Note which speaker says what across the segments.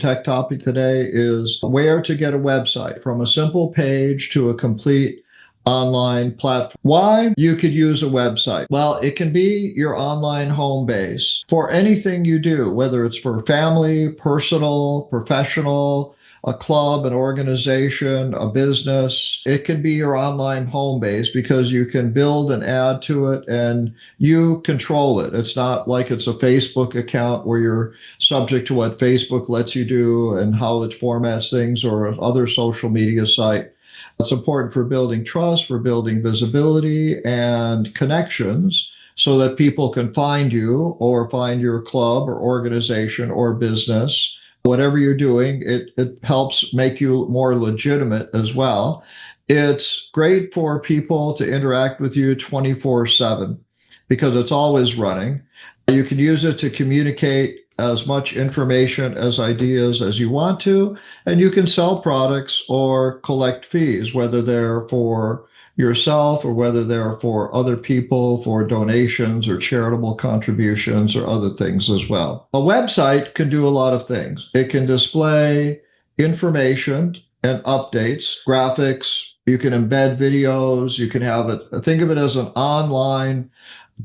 Speaker 1: tech topic today is where to get a website from a simple page to a complete online platform. Why you could use a website? Well, it can be your online home base for anything you do, whether it's for family, personal, professional, a club, an organization, a business. It can be your online home base because you can build and add to it and you control it. It's not like it's a Facebook account where you're subject to what Facebook lets you do and how it formats things, or other social media site. It's important for building trust, for building visibility and connections so that people can find you or find your club or organization or business. Whatever you're doing, it helps make you more legitimate as well. It's great for people to interact with you 24/7 because it's always running. You can use it to communicate as much information as ideas as you want to, and you can sell products or collect fees, whether they're for yourself or whether they're for other people, for donations or charitable contributions or other things as well. A website can do a lot of things. It can display information and updates, graphics. You can embed videos. You can have it, think of it as an online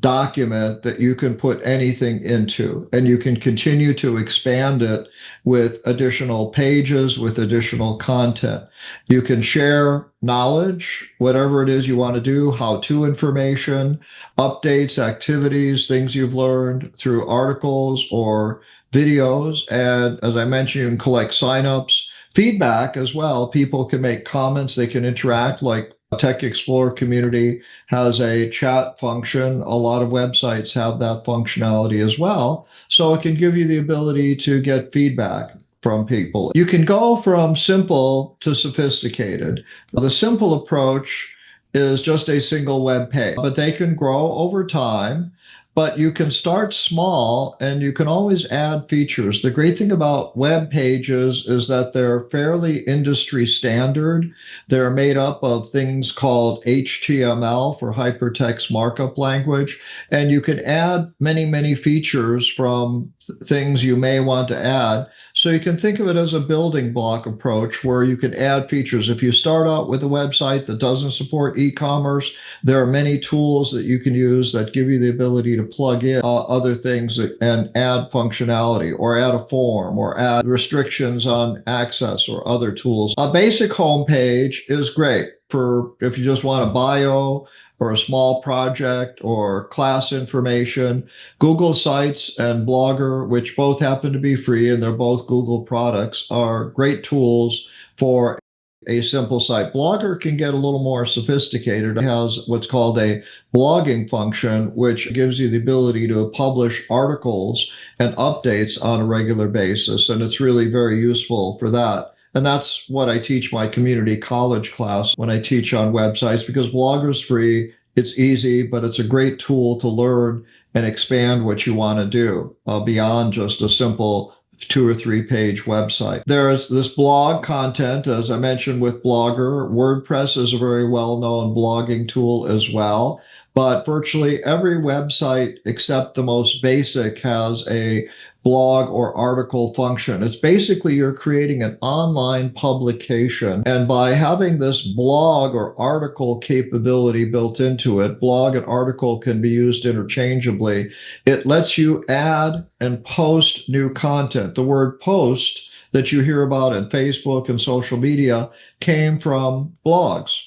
Speaker 1: document that you can put anything into, and you can continue to expand it with additional pages, with additional content. You can share knowledge, whatever it is you want to do, how-to information, updates, activities, things you've learned through articles or videos. And as I mentioned, you can collect signups, feedback as well. People can make comments, they can interact, like Tech Explorer community has a chat function. A lot of websites have that functionality as well. So it can give you the ability to get feedback from people. You can go from simple to sophisticated. The simple approach is just a single web page, but they can grow over time. But you can start small and you can always add features. The great thing about web pages is that they're fairly industry standard. They're made up of things called HTML, for hypertext markup language. And you can add many, many features from things you may want to add. So you can think of it as a building block approach where you can add features. If you start out with a website that doesn't support e-commerce, there are many tools that you can use that give you the ability to plug in other things and add functionality, or add a form, or add restrictions on access, or other tools. A basic home page is great for if you just want a bio or a small project or class information. Google Sites and Blogger, which both happen to be free and they're both Google products, are great tools for a simple site. Blogger can get a little more sophisticated. It has what's called a blogging function, which gives you the ability to publish articles and updates on a regular basis. And it's really very useful for that. And that's what I teach my community college class when I teach on websites, because Blogger's free, it's easy, but it's a great tool to learn and expand what you want to do beyond just a simple 2 or 3 page website. There's this blog content, as I mentioned with Blogger. WordPress is a very well-known blogging tool as well. But virtually every website except the most basic has a blog or article function. It's basically you're creating an online publication. And by having this blog or article capability built into it, blog and article can be used interchangeably. It lets you add and post new content. The word post that you hear about in Facebook and social media came from blogs.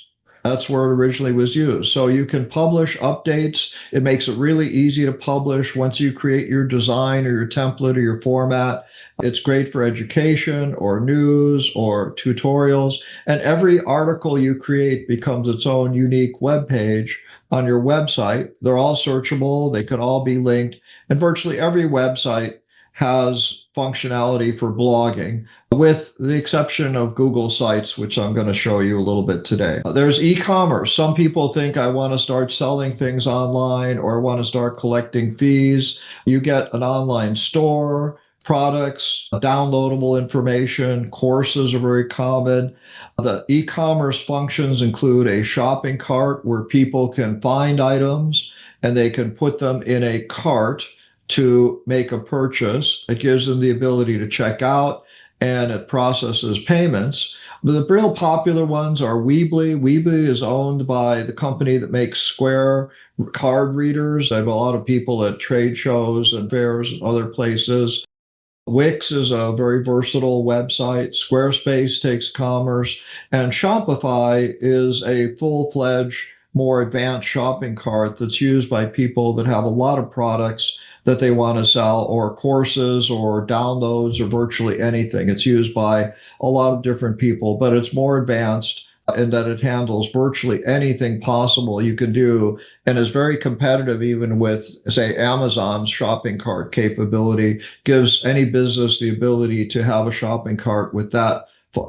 Speaker 1: That's where it originally was used. So you can publish updates. It makes it really easy to publish once you create your design or your template or your format. It's great for education or news or tutorials. And every article you create becomes its own unique web page on your website. They're all searchable. They can all be linked. And virtually every website has functionality for blogging, with the exception of Google Sites, which I'm going to show you a little bit today. There's e-commerce. Some people think I want to start selling things online or I want to start collecting fees. You get an online store, products, downloadable information, courses are very common. The e-commerce functions include a shopping cart where people can find items and they can put them in a cart to make a purchase. It gives them the ability to check out and it processes payments. But the real popular ones are Weebly. Weebly is owned by the company that makes Square card readers. I have a lot of people at trade shows and fairs and other places. Wix is a very versatile website. Squarespace takes commerce. And Shopify is a full-fledged, more advanced shopping cart that's used by people that have a lot of products that they want to sell, or courses or downloads or virtually anything. It's used by a lot of different people, but it's more advanced in that it handles virtually anything possible you can do, and is very competitive even with, say, Amazon's shopping cart capability. Gives any business the ability to have a shopping cart with that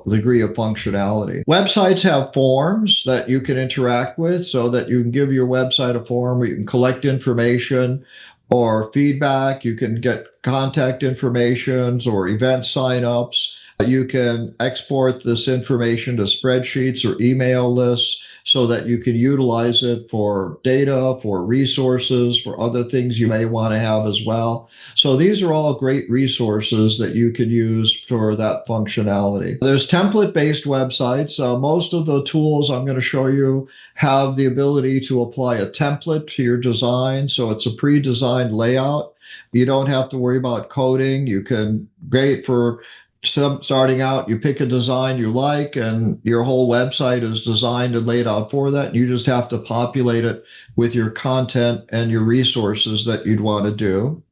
Speaker 1: degree of functionality. Websites have forms that you can interact with, so that you can give your website a form where you can collect information or feedback. You can get contact informations or event signups. You can export this information to spreadsheets or email lists so that you can utilize it for data, for resources, for other things you may want to have as well. So these are all great resources that you can use for that functionality. There's template-based websites. Most of the tools I'm going to show you have the ability to apply a template to your design. So it's a pre-designed layout. You don't have to worry about coding. You can, great for starting out, you pick a design you like, and your whole website is designed and laid out for that. You just have to populate it with your content and your resources that you'd want to do.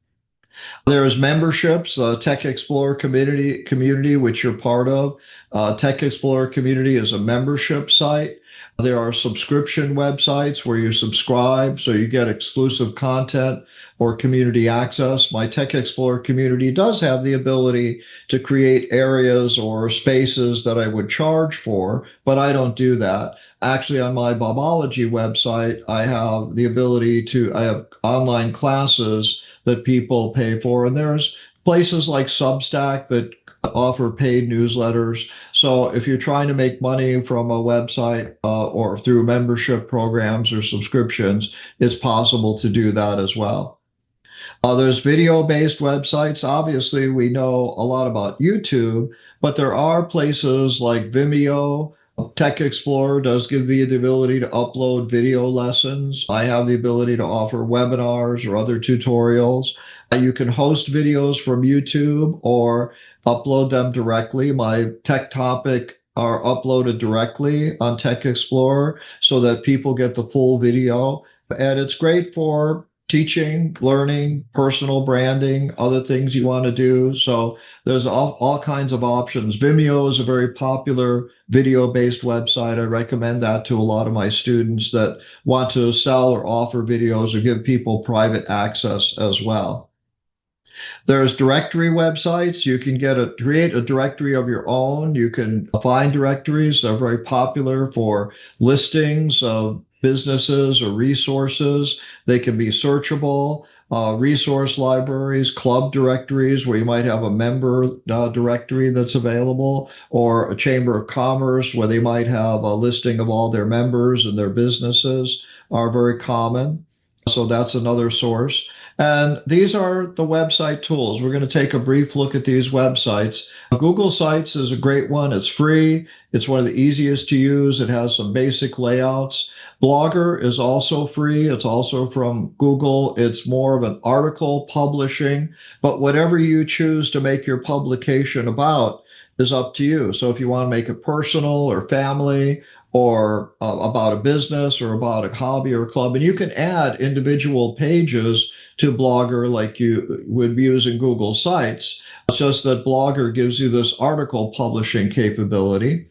Speaker 1: There's memberships, Tech Explorer community, which you're part of. Tech Explorer community is a membership site. There are subscription websites where you subscribe, so you get exclusive content or community access. My Tech Explorer community does have the ability to create areas or spaces that I would charge for, but I don't do that. Actually, on my Bobology website, I have the ability to, I have online classes that people pay for, and there's places like Substack that offer paid newsletters. So if you're trying to make money from a website or through membership programs or subscriptions, it's possible to do that as well. There's video-based websites. Obviously, we know a lot about YouTube, but there are places like Vimeo. Tech Explorer does give me the ability to upload video lessons. I have the ability to offer webinars or other tutorials. You can host videos from YouTube or upload them directly. My tech topic are uploaded directly on Tech Explorer so that people get the full video. And it's great for teaching, learning, personal branding, other things you want to do. So there's all kinds of options. Vimeo is a very popular video-based website. I recommend that to a lot of my students that want to sell or offer videos or give people private access as well. There's directory websites. You can create a directory of your own. You can find directories. They're very popular for listings of businesses or resources. They can be searchable. Resource libraries, club directories where you might have a member directory that's available, or a chamber of commerce where they might have a listing of all their members and their businesses are very common. So that's another source. And these are the website tools. We're going to take a brief look at these websites. Google Sites is a great one. It's free. It's one of the easiest to use. It has some basic layouts. Blogger is also free. It's also from Google. It's more of an article publishing, but whatever you choose to make your publication about is up to you. So if you want to make it personal or family, or about a business or about a hobby or club, and you can add individual pages to Blogger like you would use in Google Sites. It's just that Blogger gives you this article publishing capability.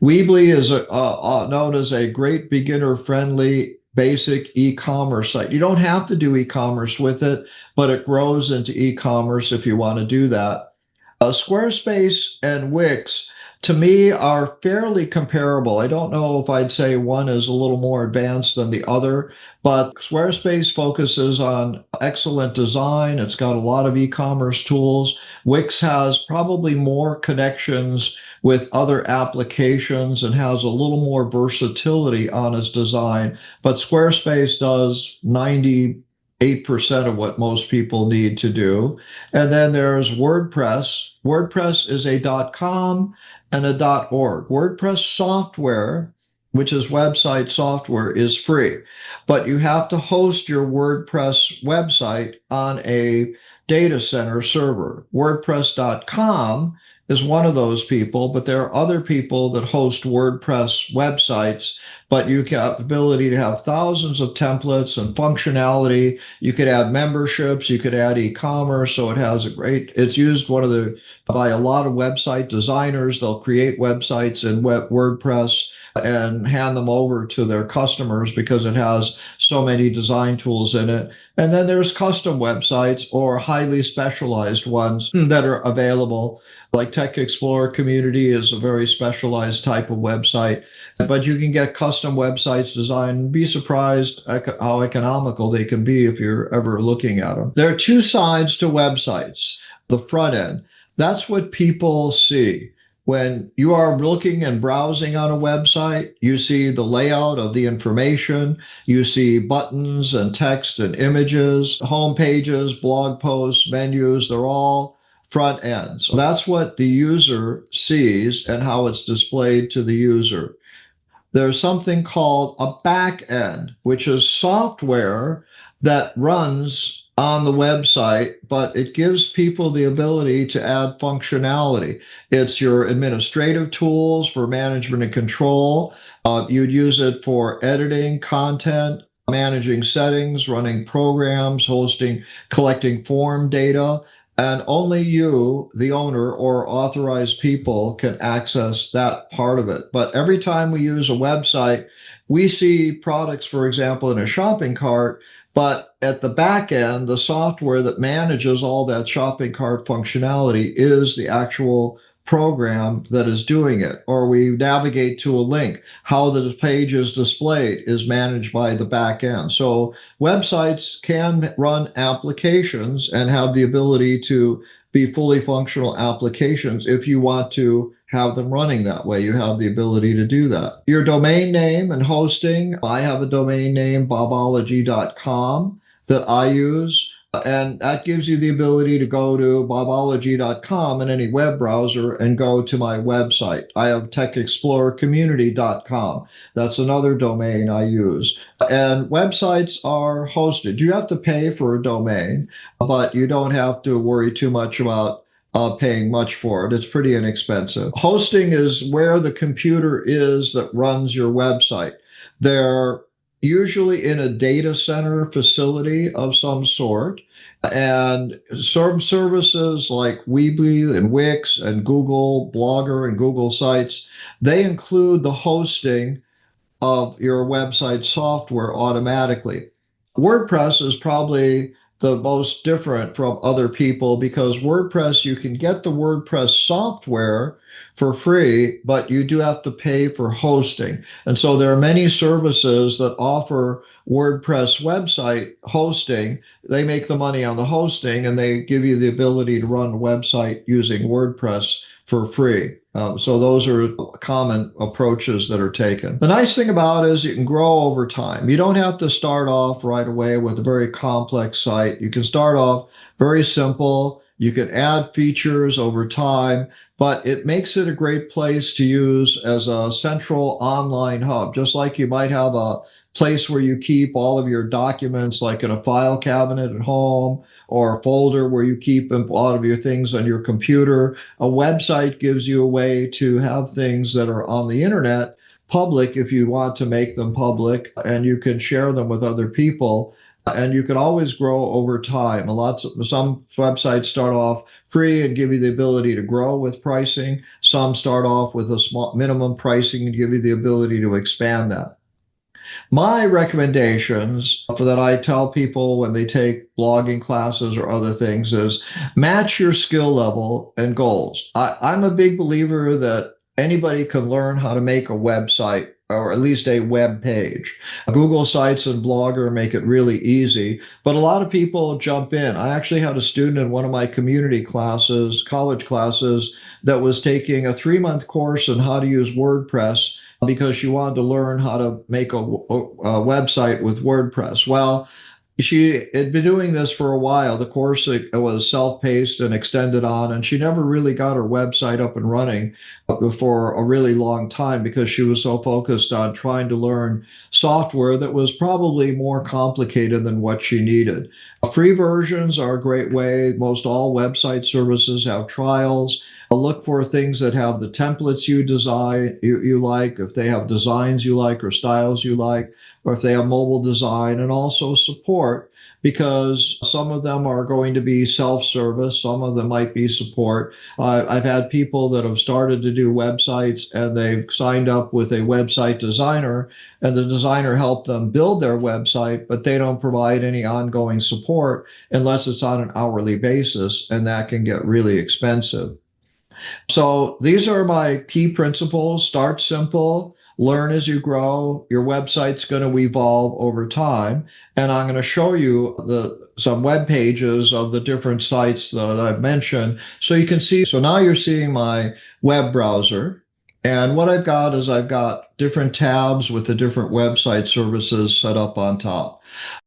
Speaker 1: Weebly is known as a great beginner-friendly basic e-commerce site. You don't have to do e-commerce with it, but it grows into e-commerce if you want to do that. Squarespace and Wix, to me, are fairly comparable. I don't know if I'd say one is a little more advanced than the other, but Squarespace focuses on excellent design. It's got a lot of e-commerce tools. Wix has probably more connections with other applications and has a little more versatility on its design, but Squarespace does 90 8% of what most people need to do. And then there's WordPress. WordPress is a .com and a .org. WordPress software, which is website software, is free, but you have to host your WordPress website on a data center server. WordPress.com is one of those people, but there are other people that host WordPress websites, but you have the ability to have thousands of templates and functionality. You could add memberships, you could add e-commerce, so it's used by a lot of website designers. They'll create websites in WordPress and hand them over to their customers because it has so many design tools in it. And then there's custom websites or highly specialized ones that are available. Like Tech Explorer Community is a very specialized type of website, but you can get custom websites designed and be surprised at how economical they can be if you're ever looking at them. There are two sides to websites. The front end, that's what people see. When you are looking and browsing on a website, you see the layout of the information, you see buttons and text and images, home pages, blog posts, menus, they're all front ends. So that's what the user sees and how it's displayed to the user. There's something called a back end, which is software that runs on the website, but it gives people the ability to add functionality. It's your administrative tools for management and control. You'd use it for editing content, managing settings, running programs, hosting, collecting form data. And only you, the owner or authorized people, can access that part of it. But every time we use a website, we see products, for example, in a shopping cart, but at the back end, the software that manages all that shopping cart functionality is the actual program that is doing it. Or we navigate to a link. How the page is displayed is managed by the back end. So websites can run applications and have the ability to be fully functional applications. If you want to have them running that way, you have the ability to do that. Your domain name and hosting, I have a domain name, bobology.com, that I use. And that gives you the ability to go to bobology.com in any web browser and go to my website. I have techexplorercommunity.com. That's another domain I use. And websites are hosted. You have to pay for a domain, but you don't have to worry too much about paying much for it. It's pretty inexpensive. Hosting is where the computer is that runs your website. They're usually in a data center facility of some sort. And some services like Weebly and Wix and Google Blogger and Google Sites, they include the hosting of your website software automatically. WordPress is probably the most different from other people because WordPress, you can get the WordPress software for free, but you do have to pay for hosting. And so there are many services that offer WordPress website hosting. They make the money on the hosting and they give you the ability to run a website using WordPress for free. So those are common approaches that are taken. The nice thing about it is you can grow over time. You don't have to start off right away with a very complex site. You can start off very simple. You can add features over time, but it makes it a great place to use as a central online hub, just like you might have a place where you keep all of your documents, like in a file cabinet at home, or a folder where you keep a lot of your things on your computer. A website gives you a way to have things that are on the internet public if you want to make them public, and you can share them with other people. And you can always grow over time. Some websites start off free and give you the ability to grow with pricing. Some start off with a small minimum pricing and give you the ability to expand that. My recommendations for that I tell people when they take blogging classes or other things is match your skill level and goals. I'm a big believer that anybody can learn how to make a website or at least a web page. Google Sites and Blogger make it really easy, but a lot of people jump in. I actually had a student in one of my community classes, college classes, that was taking a 3-month course on how to use WordPress because she wanted to learn how to make a website with WordPress. Well, She had been doing this for a while. The course, it was self-paced and extended on, and she never really got her website up and running for a really long time because she was so focused on trying to learn software that was probably more complicated than what she needed. Free versions are a great way. Most all website services have trials. Look for things that have the templates you like, if they have designs you like or styles you like, or if they have mobile design, and also support, because some of them are going to be self-service, some of them might be support. I've had people that have started to do websites and they've signed up with a website designer, and the designer helped them build their website, but they don't provide any ongoing support unless it's on an hourly basis, and that can get really expensive. So these are my key principles. Start simple, learn as you grow. Your website's going to evolve over time. And I'm going to show you some web pages of the different sites that I've mentioned so you can see. So now you're seeing my web browser. And what I've got is I've got different tabs with the different website services set up on top.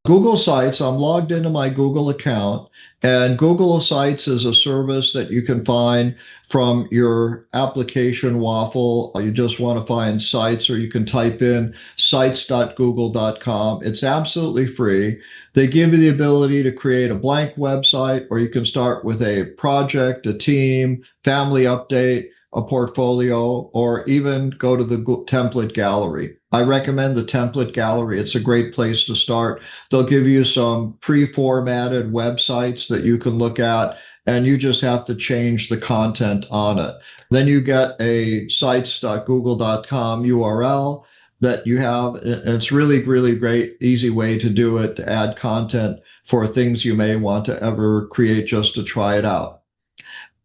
Speaker 1: Google Sites, I'm logged into my Google account, and Google Sites is a service that you can find from your application waffle. You just want to find sites, or you can type in sites.google.com. It's absolutely free. They give you the ability to create a blank website, or you can start with a project, a team, family update, a portfolio, or even go to the template gallery. I recommend the template gallery. It's a great place to start. They'll give you some pre-formatted websites that you can look at, and you just have to change the content on it. Then you get a sites.google.com URL that you have, and it's really, really great, easy way to do it, to add content for things you may want to ever create just to try it out.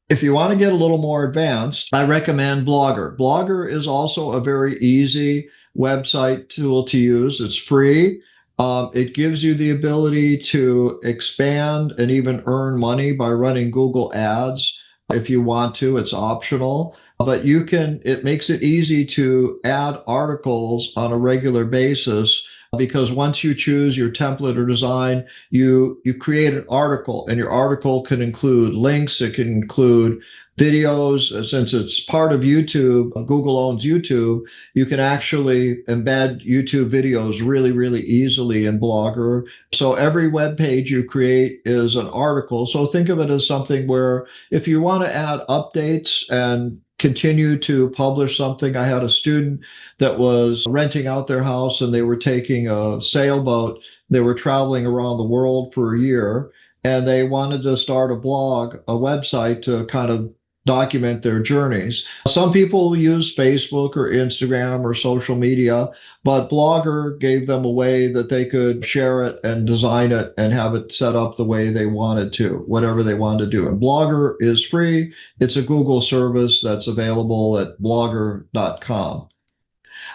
Speaker 1: If you want to get a little more advanced, I recommend Blogger. Blogger is also a very easy website tool to use. It's free. It gives you the ability to expand and even earn money by running Google ads. If you want to, it's optional, but it makes it easy to add articles on a regular basis, because once you choose your template or design, you create an article, and your article can include links, it can include videos. Since it's part of YouTube, Google owns YouTube, you can actually embed YouTube videos really, really easily in Blogger. So every web page you create is an article. So think of it as something where if you want to add updates and continue to publish something. I had a student that was renting out their house, and they were taking a sailboat. They were traveling around the world for a year, and they wanted to start a blog, a website to kind of document their journeys. Some people use Facebook or Instagram or social media, but Blogger gave them a way that they could share it and design it and have it set up the way they wanted to, whatever they wanted to do. And Blogger is free. It's a Google service that's available at blogger.com.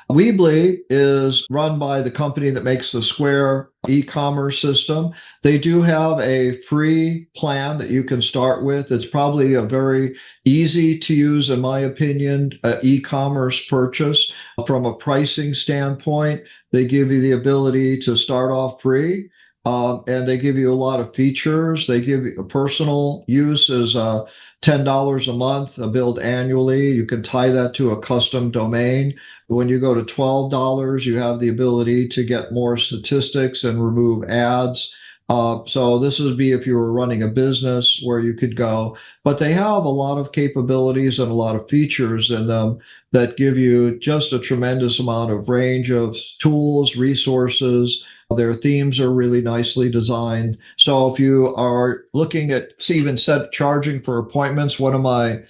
Speaker 1: Weebly is run by the company that makes the Square e-commerce system. They do have a free plan that you can start with. It's probably a very easy to use, in my opinion, e-commerce purchase. From a pricing standpoint, they give you the ability to start off free. And they give you a lot of features. They give you a personal use as $10 a month, a billed annually. You can tie that to a custom domain. When you go to $12, you have the ability to get more statistics and remove ads. So this would be if you were running a business where you could go. But they have a lot of capabilities and a lot of features in them that give you just a tremendous amount of range of tools, resources. Their themes are really nicely designed. So if you are looking at even charging for appointments, one of my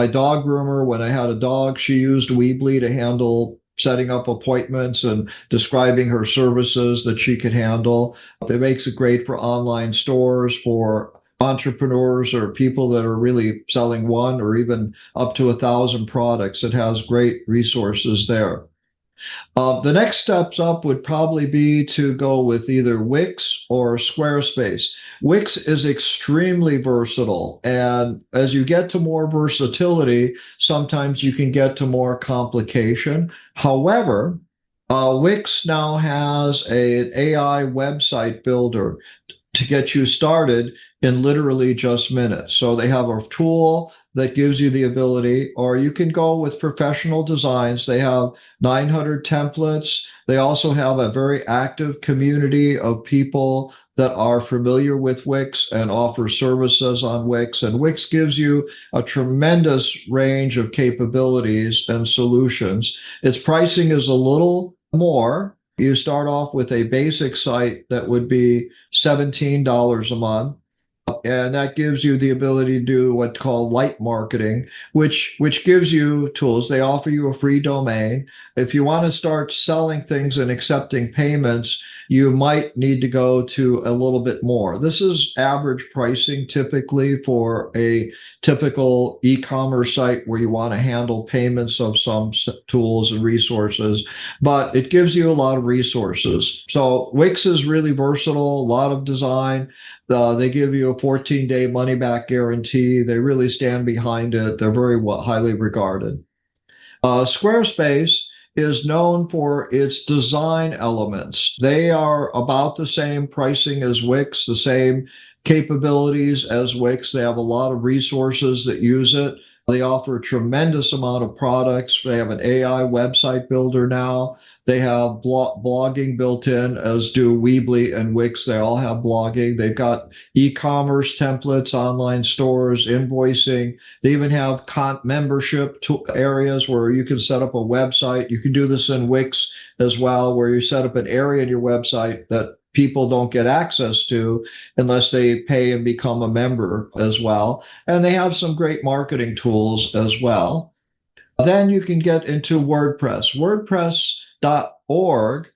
Speaker 1: dog groomer, when I had a dog, she used Weebly to handle setting up appointments and describing her services that she could handle. It makes it great for online stores, for entrepreneurs or people that are really selling one or even up to 1,000 products. It has great resources there. The next steps up would probably be to go with either Wix or Squarespace. Wix is extremely versatile, and as you get to more versatility, sometimes you can get to more complication. However, Wix now has an AI website builder to get you started in literally just minutes. So they have a tool that gives you the ability, or you can go with professional designs. They have 900 templates. They also have a very active community of people that are familiar with Wix and offer services on Wix. And Wix gives you a tremendous range of capabilities and solutions. Its pricing is a little more. You start off with a basic site that would be $17 a month. And that gives you the ability to do what's called light marketing, which gives you tools. They offer you a free domain. If you want to start selling things and accepting payments, you might need to go to a little bit more. This is average pricing typically for a typical e-commerce site where you want to handle payments of some tools and resources, but it gives you a lot of resources. So Wix is really versatile, a lot of design. They give you a 14-day money-back guarantee. They really stand behind it. They're very highly regarded. Squarespace is known for its design elements. They are about the same pricing as Wix, the same capabilities as Wix. They have a lot of resources that use it. They offer a tremendous amount of products. They have an AI website builder now. They have blogging built in, as do Weebly and Wix. They all have blogging. They've got e-commerce templates, online stores, invoicing. They even have membership areas where you can set up a website. You can do this in Wix as well, where you set up an area in your website that people don't get access to unless they pay and become a member as well. And they have some great marketing tools as well. Then you can get into WordPress. WordPress.org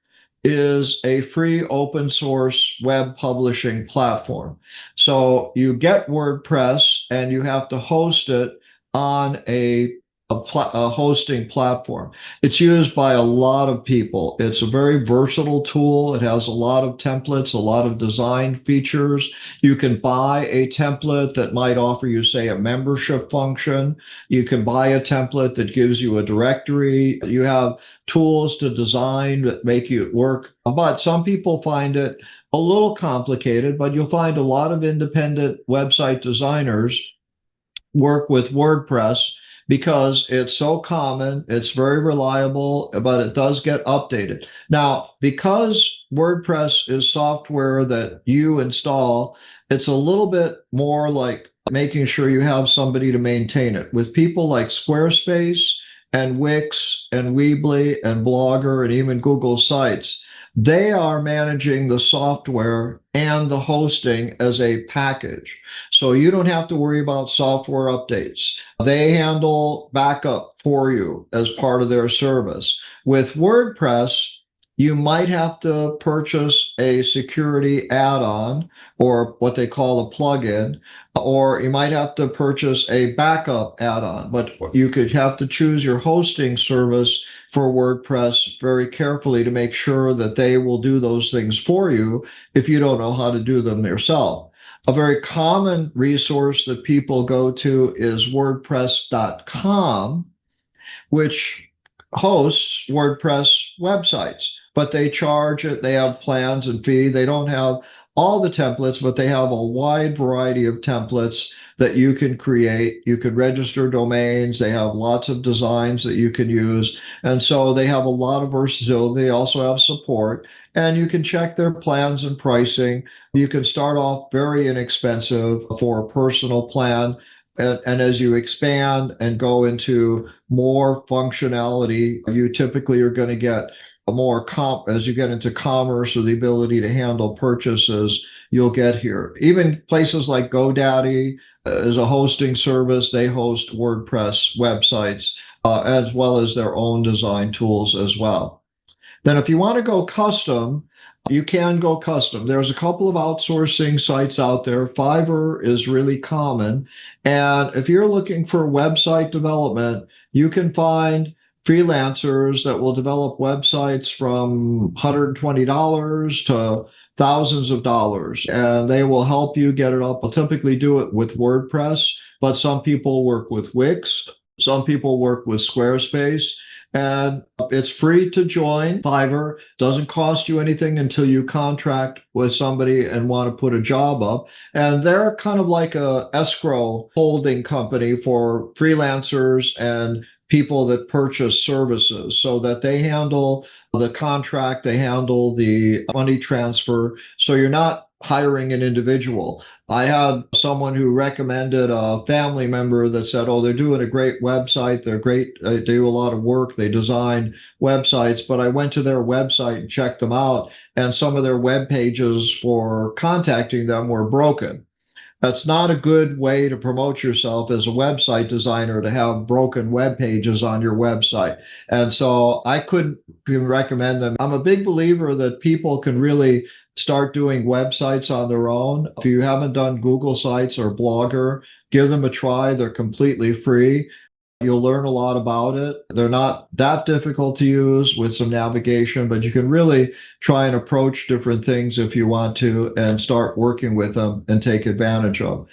Speaker 1: is a free open source web publishing platform. So you get WordPress and you have to host it on a hosting platform. It's used by a lot of people. It's a very versatile tool. It has a lot of templates, a lot of design features. You can buy a template that might offer you, say, a membership function. You can buy a template that gives you a directory. You have tools to design that make it work. But some people find it a little complicated, but you'll find a lot of independent website designers work with WordPress because it's so common, it's very reliable, but it does get updated. Now, because WordPress is software that you install, it's a little bit more like making sure you have somebody to maintain it. With people like Squarespace and Wix and Weebly and Blogger and even Google Sites, they are managing the software and the hosting as a package. So you don't have to worry about software updates. They handle backup for you as part of their service. With WordPress, you might have to purchase a security add-on or what they call a plugin, or you might have to purchase a backup add-on, but you could have to choose your hosting service for WordPress very carefully to make sure that they will do those things for you if you don't know how to do them yourself. A very common resource that people go to is WordPress.com, which hosts WordPress websites, but they charge it. They have plans and fee. They don't have all the templates, but they have a wide variety of templates that you can create. You can register domains. They have lots of designs that you can use. And so they have a lot of versatility. They also have support. And you can check their plans and pricing. You can start off very inexpensive for a personal plan. And as you expand and go into more functionality, you typically are going to get a more as you get into commerce or the ability to handle purchases, you'll get here. Even places like GoDaddy is a hosting service. They host WordPress websites as well as their own design tools as well. Then if you want to go custom, you can go custom. There's a couple of outsourcing sites out there. Fiverr is really common. And if you're looking for website development, you can find freelancers that will develop websites from $120 to thousands of dollars, and they will help you get it up. I'll typically do it with WordPress, but some people work with Wix. Some people work with Squarespace. And It's free to join Fiverr. Doesn't cost you anything until you contract with somebody and want to put a job up. And they're kind of like a escrow holding company for freelancers and people that purchase services, so that they handle the contract, they handle the money transfer. So you're not hiring an individual. I had someone who recommended a family member that said, oh, they're doing a great website. They're great. They do a lot of work. They design websites. But I went to their website and checked them out, and some of their web pages for contacting them were broken. That's not a good way to promote yourself as a website designer, to have broken web pages on your website. And so I couldn't recommend them. I'm a big believer that people can really start doing websites on their own. If you haven't done Google Sites or Blogger, give them a try. They're completely free. You'll learn a lot about it. They're not that difficult to use with some navigation, but you can really try and approach different things if you want to and start working with them and take advantage of.